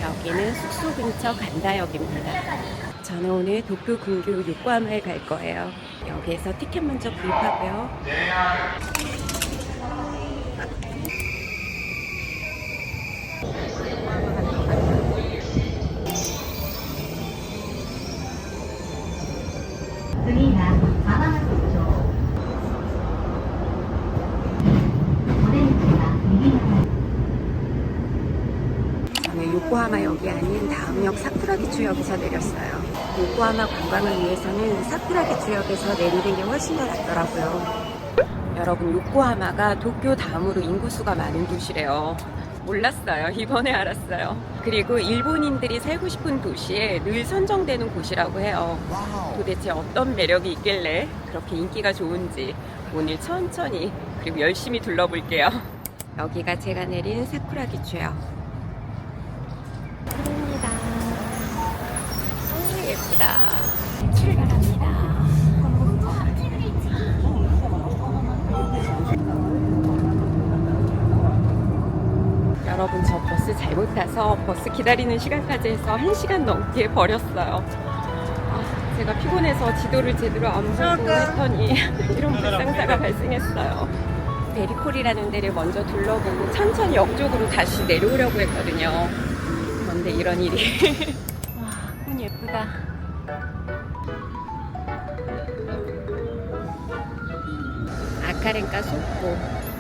여기는 숙소 근처 간다역입니다. 저는 오늘 도쿄 근교 요코하마에 갈 거예요. 여기에서 티켓 먼저 구입하고요. 저는 요코하마역이 아닌 다음역 사쿠라기추역에서 내렸어요. 요코하마 관광을 위해서는 사쿠라기추역에서 내리는 게 훨씬 더 낫더라고요. 여러분, 요코하마가 도쿄 다음으로 인구수가 많은 도시래요. 몰랐어요. 이번에 알았어요. 그리고 일본인들이 살고 싶은 도시에 늘 선정되는 곳이라고 해요. 도대체 어떤 매력이 있길래 그렇게 인기가 좋은지 오늘 천천히 그리고 열심히 둘러볼게요. 여기가 제가 내린 사쿠라기추역. 입니다. 너무 예쁘다. 출발합니다. 여러분, 저 버스 잘못 타서 버스 기다리는 시간까지 해서 1시간 넘게 버렸어요. 제가 피곤해서 지도를 제대로 안 보고 했더니 이런 불상사가 발생했어요. 베리콜이라는 데를 먼저 둘러보고 천천히 역 쪽으로 다시 내려오려고 했거든요. 그런데 이런 일이. 와, 운 예쁘다. 아카렌카 속고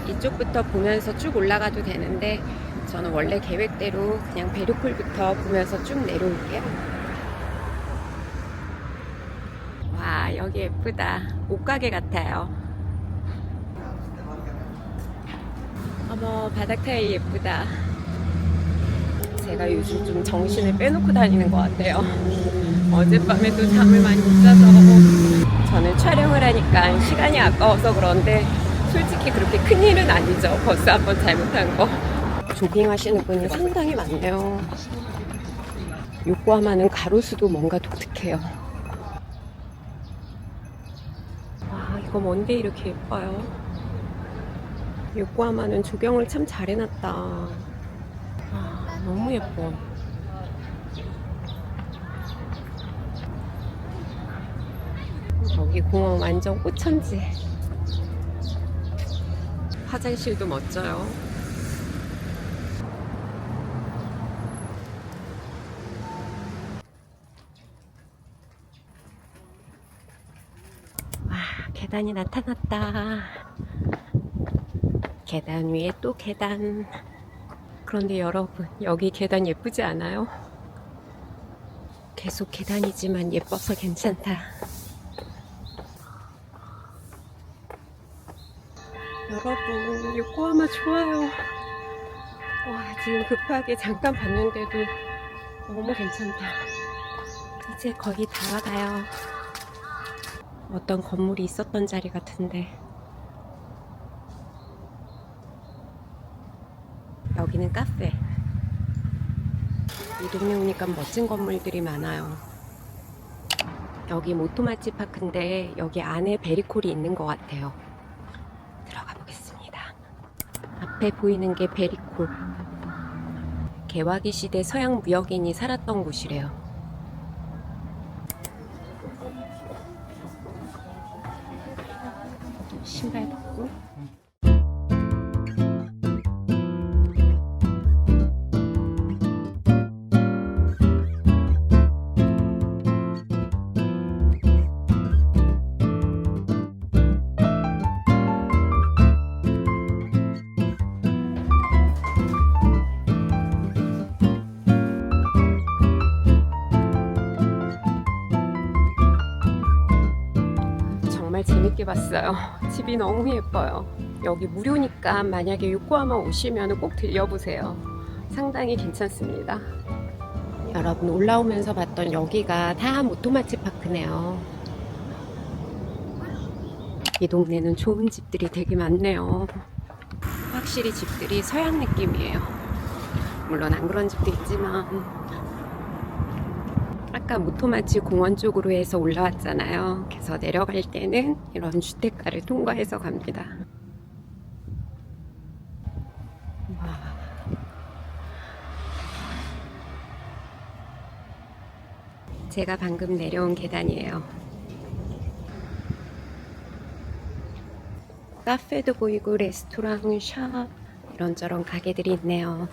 이쪽부터 보면서 쭉 올라가도 되는데 저는 원래 계획대로 그냥 베리콜부터 보면서 쭉 내려올게요. 와, 여기 예쁘다. 옷가게 같아요. 어머, 바닥 타일 예쁘다. 제가 요즘 좀 정신을 빼놓고 다니는 것 같아요. 어젯밤에도 잠을 많이 못 자서. 저는 촬영을 하니까 시간이 아까워서 그런데 솔직히 그렇게 큰일은 아니죠. 버스 한번 잘못한 거. 조깅하시는 분이 상당히 많네요. 요코하마는 가로수도 뭔가 독특해요. 와, 이거 뭔데 이렇게 예뻐요. 요코하마는 조경을 참 잘 해놨다. 아, 너무 예뻐. 여기 공원 완전 꽃천지. 화장실도 멋져요. 와, 계단이 나타났다. 계단 위에 또 계단. 그런데 여러분, 여기 계단 예쁘지 않아요? 계속 계단이지만 예뻐서 괜찮다. 여러분, 요코하마 좋아요. 와, 지금 급하게 잠깐 봤는데도 너무 괜찮다. 이제 거의 다 와가요. 어떤 건물이 있었던 자리 같은데. 여기는 카페. 이 동네 오니까 멋진 건물들이 많아요. 여기 모토마치 파크인데 여기 안에 베리콜이 있는 것 같아요. 들어가 보겠습니다. 앞에 보이는 게 베리콜. 개화기 시대 서양 무역인이 살았던 곳이래요. 신발 벗고. 정말 재밌게 봤어요. 집이 너무 예뻐요. 여기 무료니까 만약에 요코하마 오시면 꼭 들려보세요. 상당히 괜찮습니다. 여러분, 올라오면서 봤던 여기가 다 모토마치 파크네요. 이 동네는 좋은 집들이 되게 많네요. 확실히 집들이 서양 느낌이에요. 물론 안 그런 집도 있지만. 아까 모토마치 공원 쪽으로 해서 올라왔잖아요. 그래서 내려갈 때는 이런 주택가를 통과해서 갑니다. 와. 제가 방금 내려온 계단이에요. 카페도 보이고 레스토랑, 샵 이런저런 가게들이 있네요.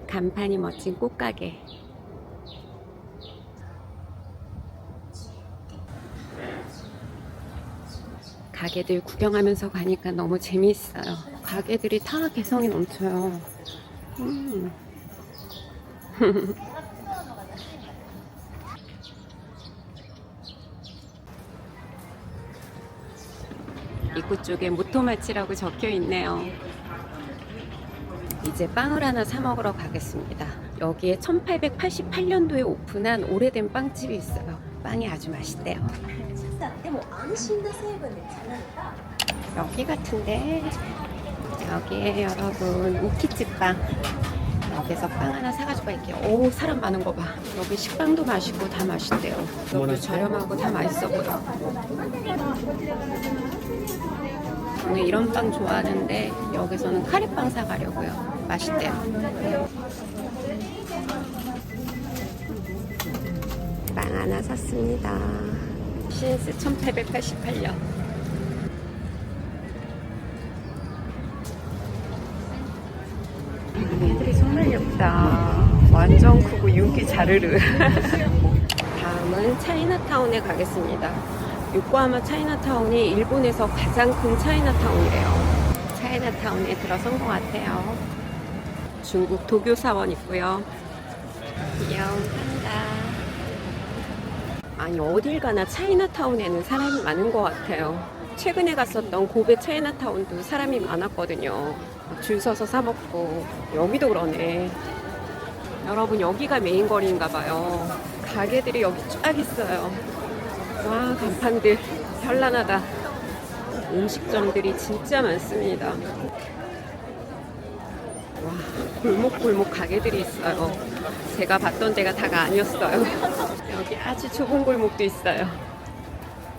간판이 멋진 꽃가게. 가게들 구경하면서 가니까 너무 재미있어요. 가게들이 다 개성이 넘쳐요. 입구 쪽에 모토마치라고 적혀 있네요. 이제 빵을 하나 사 먹으러 가겠습니다. 여기에 1888년도에 오픈한 오래된 빵집이 있어요. 빵이 아주 맛있대요. 여기 같은데, 여기에 여러분 우키찌빵. 여기서 빵 하나 사가지고 갈게요. 오, 사람 많은 거 봐. 여기 식빵도 맛있고 다 맛있대요. 여기 저렴하고 다 맛있어 보여. 저는 이런 빵 좋아하는데 여기서는 카레빵 사가려고요. 맛있대요. 빵 하나 샀습니다. 신스 1888년. 애들이 정말 예쁘다. 완전 크고 윤기 자르르. 다음은 차이나타운에 가겠습니다. 요코하마 차이나타운이 일본에서 가장 큰 차이나타운이래요. 차이나타운에 들어선 것 같아요. 중국 도교 사원 있고요. 귀여운다. 아니 어딜 가나 차이나타운에는 사람이 많은 것 같아요. 최근에 갔었던 고베 차이나타운도 사람이 많았거든요. 줄 서서 사 먹고. 여기도 그러네. 여러분 여기가 메인 거리인가 봐요. 가게들이 여기 쫙 있어요. 와, 간판들 현란하다. 음식점들이 진짜 많습니다. 와, 골목골목 가게들이 있어요. 제가 봤던 데가 다가 아니었어요. 여기 아주 좁은 골목도 있어요.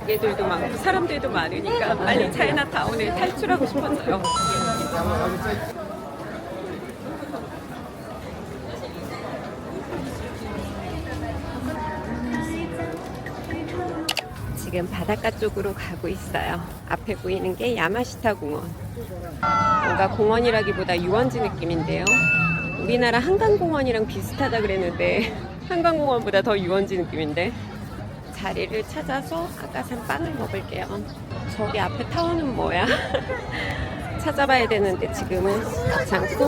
가게들도 많고 사람들도 많으니까 빨리 차이나타운을 탈출하고 싶었어요. 지금 바닷가 쪽으로 가고 있어요. 앞에 보이는 게 야마시타 공원. 뭔가 공원이라기보다 유원지 느낌인데요. 우리나라 한강공원이랑 비슷하다 그랬는데 한강공원보다 더 유원지 느낌인데. 자리를 찾아서 아까 산 빵을 먹을게요. 저기 앞에 타워는 뭐야? 찾아봐야 되는데 지금은 괜찮고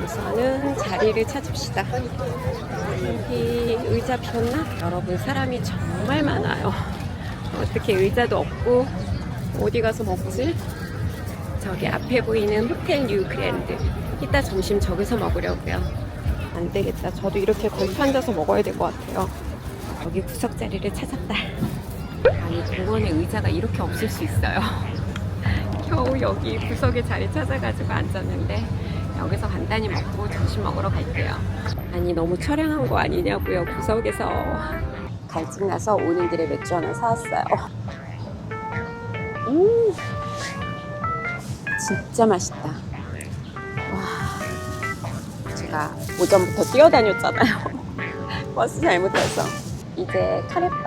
우선은 자리를 찾읍시다. 여기 의자 폈나? 여러분 사람이 정말 많아요. 어떻게 의자도 없고 어디 가서 먹지? 저기 앞에 보이는 호텔 뉴 그랜드. 이따 점심 저기서 먹으려고요. 안 되겠다. 저도 이렇게 걸터 앉아서 먹어야 될 것 같아요. 여기 구석 자리를 찾았다. 아니 공원에 의자가 이렇게 없을 수 있어요. 겨우 여기 구석에 자리 찾아가지고 앉았는데 여기서 간단히 먹고 점심 먹으러 갈게요. 아니 너무 처량한 거 아니냐고요. 구석에서. 갈증나서 오는 길에 맥주 하나 사왔어요. 진짜 맛있다. 와, 제가 오전부터 뛰어다녔잖아요. 버스 잘못 타서. 이제 카레빵.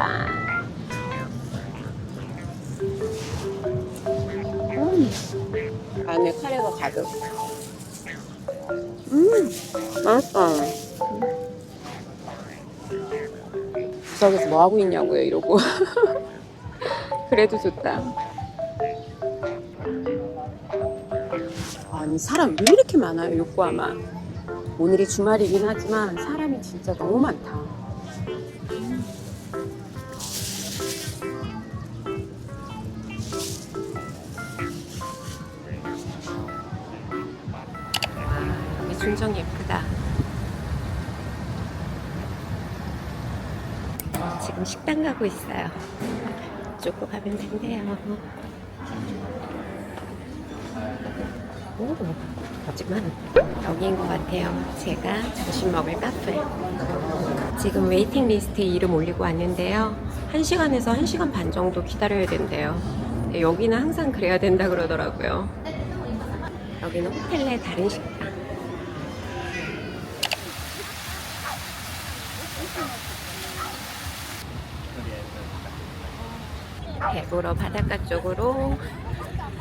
안에 카레가 가득. 맛있다. 구석에서 뭐 하고 있냐고요 이러고. 그래도 좋다. 아니 사람 왜 이렇게 많아요 요코하마. 오늘이 주말이긴 하지만 사람이 진짜 너무 많다. 와, 여기 중정 예쁘다. 지금 식당 가고 있어요. 이쪽으로 가면 된대요. 오, 하지만 여기인 것 같아요. 제가 점심 먹을 카페. 지금 웨이팅 리스트에 이름 올리고 왔는데요. 1시간에서 1시간 반 정도 기다려야 된대요. 여기는 항상 그래야 된다 그러더라고요. 여기는 호텔 내 다른 식당. 배 보러 바닷가 쪽으로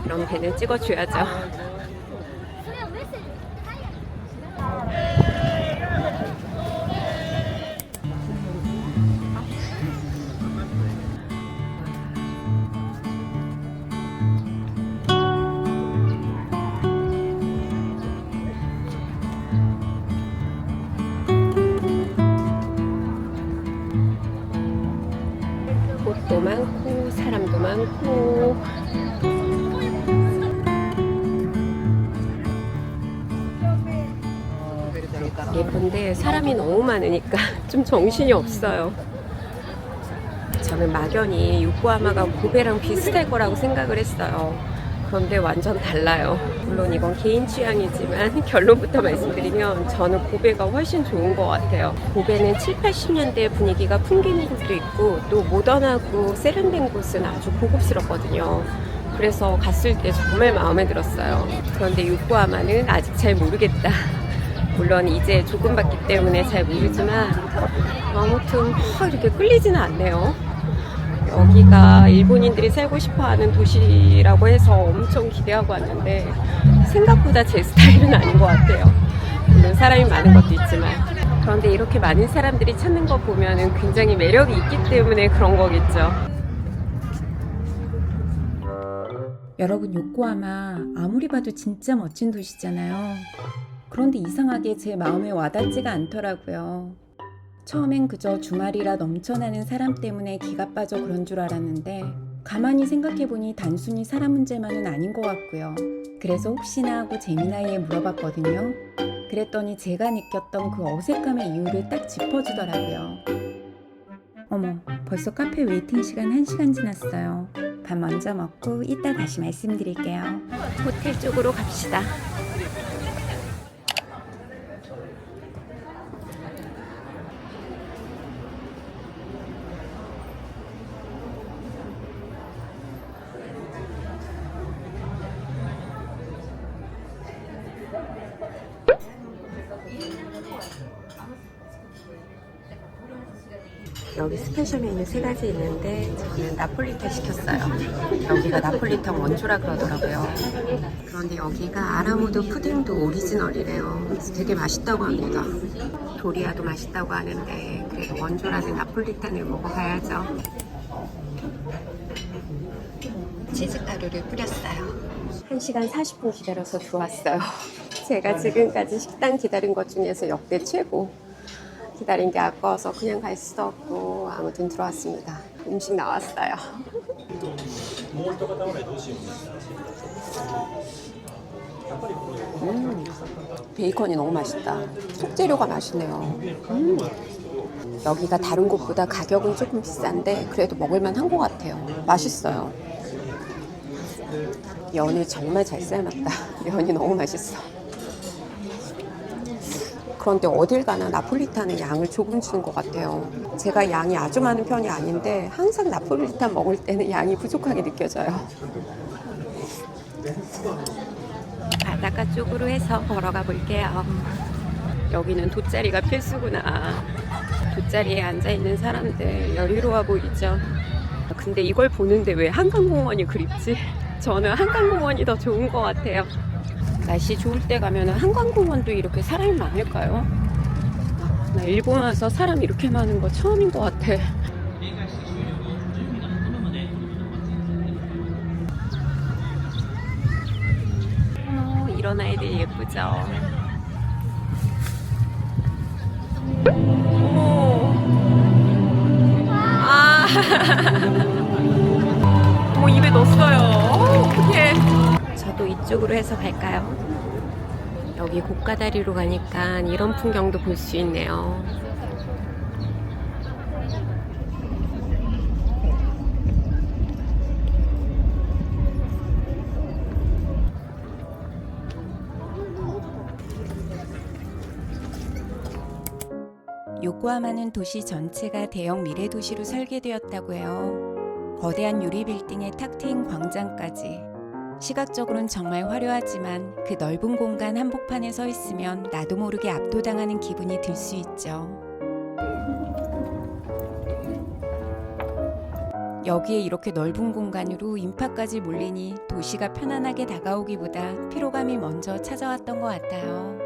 이런 배는 찍어줘야죠. 꽃도 많고 사람도 많고 예쁜데 사람이 너무 많으니까 좀 정신이 없어요. 저는 막연히 요코하마가 고베랑 비슷할 거라고 생각을 했어요. 그런데 완전 달라요. 물론 이건 개인 취향이지만 결론부터 말씀드리면 저는 고베가 훨씬 좋은 것 같아요. 고베는 7, 80년대 분위기가 풍기는 곳도 있고 또 모던하고 세련된 곳은 아주 고급스럽거든요. 그래서 갔을 때 정말 마음에 들었어요. 그런데 요코하마는 아직 잘 모르겠다. 물론 이제 조금 봤기 때문에 잘 모르지만 아무튼 이렇게 끌리지는 않네요. 여기가 일본인들이 살고 싶어하는 도시라고 해서 엄청 기대하고 왔는데 생각보다 제 스타일은 아닌 것 같아요. 물론 사람이 많은 것도 있지만 그런데 이렇게 많은 사람들이 찾는 거 보면 굉장히 매력이 있기 때문에 그런 거겠죠. 여러분, 요코하마 아무리 봐도 진짜 멋진 도시잖아요. 그런데 이상하게 제 마음에 와닿지가 않더라고요. 처음엔 그저 주말이라 넘쳐나는 사람 때문에 기가 빠져 그런 줄 알았는데 가만히 생각해보니 단순히 사람 문제만은 아닌 것 같고요. 그래서 혹시나 하고 재미나이에 물어봤거든요. 그랬더니 제가 느꼈던 그 어색함의 이유를 딱 짚어주더라고요. 어머, 벌써 카페 웨이팅 시간 1시간 지났어요. 밥 먼저 먹고 이따 다시 말씀드릴게요. 호텔 쪽으로 갑시다. 여기 스페셜 메뉴 3가지 있는데 저는 나폴리탄 시켰어요. 여기가 나폴리탄 원조라 그러더라고요. 그런데 여기가 아라모드 푸딩도 오리지널이래요. 그래서 되게 맛있다고 합니다. 도리아도 맛있다고 하는데 그래도 원조라는 나폴리탄을 먹어봐야죠. 치즈가루를 뿌렸어요. 1시간 40분 기다려서 들어왔어요. 제가 지금까지 식당 기다린 것 중에서 역대 최고. 기다린 게 아까워서 그냥 갈 수도 없고 아무튼 들어왔습니다. 음식 나왔어요. 베이컨이 너무 맛있다. 속재료가 맛있네요. 여기가 다른 곳보다 가격은 조금 비싼데 그래도 먹을만 한 것 같아요. 맛있어요. 면을 정말 잘 삶았다. 면이 너무 맛있어. 그런데 어딜 가나 나폴리탄은 양을 조금 주는 것 같아요. 제가 양이 아주 많은 편이 아닌데 항상 나폴리탄 먹을 때는 양이 부족하게 느껴져요. 바닷가 쪽으로 해서 걸어가 볼게요. 여기는 돗자리가 필수구나. 돗자리에 앉아있는 사람들 여유로워 보이죠. 근데 이걸 보는데 왜 한강공원이 그립지? 저는 한강공원이 더 좋은 것 같아요. 날씨 좋을 때 가면 한강공원도 이렇게 사람이 많을까요? 나 일본 와서 사람 이렇게 많은 거 처음인 것 같아. 이런 아이들 예쁘죠? 어머. 아. 어머, 입에 넣었어요. 어떡해. 저도 이쪽으로 해서 갈까요? 여기 고가다리로 가니까 이런 풍경도 볼 수 있네요. 요코하마는 도시 전체가 대형 미래 도시로 설계되었다고 해요. 거대한 유리 빌딩에 탁 트인 광장까지. 시각적으로는 정말 화려하지만 그 넓은 공간 한복판에 서 있으면 나도 모르게 압도당하는 기분이 들 수 있죠. 여기에 이렇게 넓은 공간으로 인파까지 몰리니 도시가 편안하게 다가오기보다 피로감이 먼저 찾아왔던 것 같아요.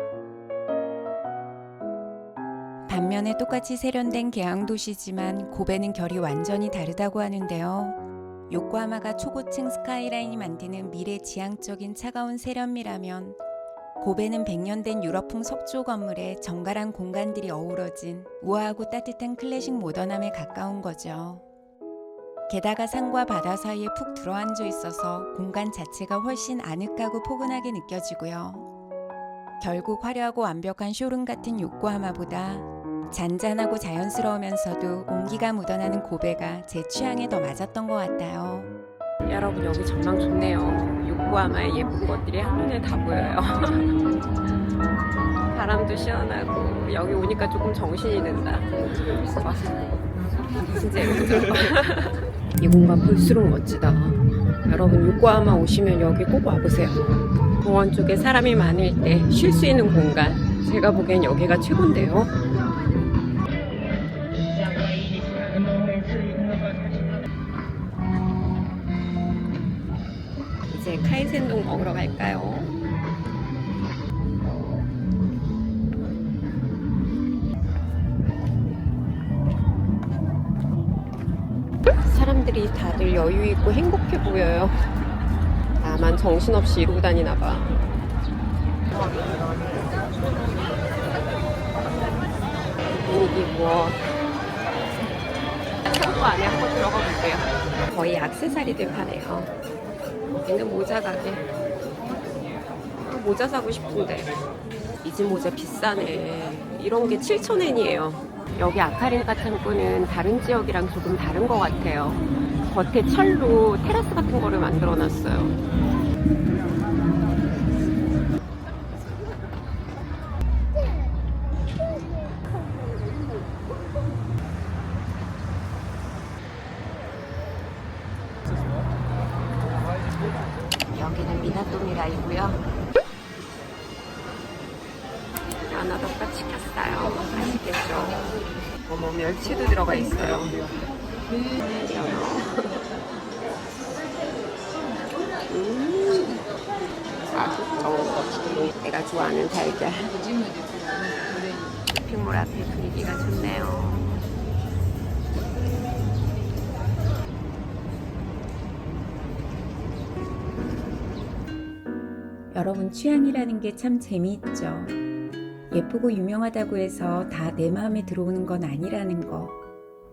반면에 똑같이 세련된 계양 도시지만 고베는 결이 완전히 다르다고 하는데요. 요코하마가 초고층 스카이라인이 만드는 미래 지향적인 차가운 세련미라면 고베는 100년 된 유럽풍 석조 건물에 정갈한 공간들이 어우러진 우아하고 따뜻한 클래식 모던함에 가까운 거죠. 게다가 산과 바다 사이에 푹 들어앉아 있어서 공간 자체가 훨씬 아늑하고 포근하게 느껴지고요. 결국 화려하고 완벽한 쇼룸 같은 요코하마보다 잔잔하고 자연스러우면서도 온기가 묻어나는 고베가 제 취향에 더 맞았던 것 같아요. 여러분 여기 전망 좋네요. 요코하마의 예쁜 것들이 한눈에 다 보여요. 바람도 시원하고 여기 오니까 조금 정신이 든다. 와, 진짜 예쁘죠? 이 공간 볼수록 멋지다. 여러분 요코하마 오시면 여기 꼭 와보세요. 공원 쪽에 사람이 많을 때 쉴 수 있는 공간. 제가 보기엔 여기가 최고인데요. 이제 카이센동 먹으러 갈까요? 사람들이 다들 여유 있고 행복해 보여요. 나만 정신없이 이러고 다니나 봐. 분위기 무엇? 창고 안에 한번 들어가 볼게요. 거의 액세서리들 파네요. 여기는 모자 가게. 모자 사고 싶은데 이 집 모자 비싸네. 이런 게 7,000엔이에요. 여기 아카릴카 창고는 다른 지역이랑 조금 다른 것 같아요. 겉에 철로 테라스 같은 거를 만들어 놨어요. 여기는 미나토미라이고요. 연어덮밥 시켰어요. 맛있겠죠? 어머, 멸치도 들어가 있어요. 연어. 맛있죠? 내가 좋아하는 달걀. 쇼핑몰 앞에 분위기가 좋네요. 여러분 취향이라는 게 참 재미있죠. 예쁘고 유명하다고 해서 다 내 마음에 들어오는 건 아니라는 거.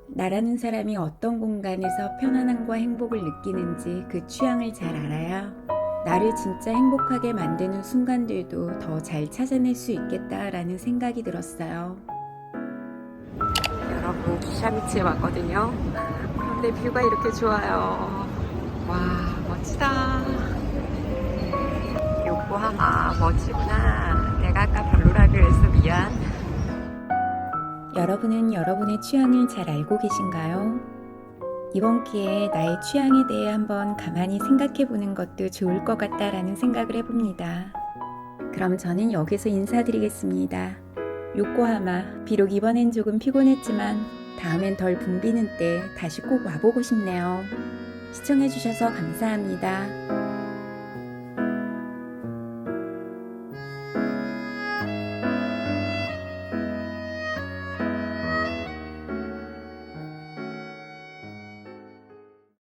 나라는 사람이 어떤 공간에서 편안함과 행복을 느끼는지 그 취향을 잘 알아야 나를 진짜 행복하게 만드는 순간들도 더 잘 찾아낼 수 있겠다라는 생각이 들었어요. 여러분 기샤미치에 왔거든요. 그런데 뷰가 이렇게 좋아요. 와, 멋지다. 요코하마 멋지구나. 내가 아까 별로라 그래서 미안. 여러분은 여러분의 취향을 잘 알고 계신가요? 이번 기회에 나의 취향에 대해 한번 가만히 생각해 보는 것도 좋을 것 같다라는 생각을 해봅니다. 그럼 저는 여기서 인사드리겠습니다. 요코하마, 비록 이번엔 조금 피곤했지만 다음엔 덜 붐비는 때 다시 꼭 와보고 싶네요. 시청해주셔서 감사합니다.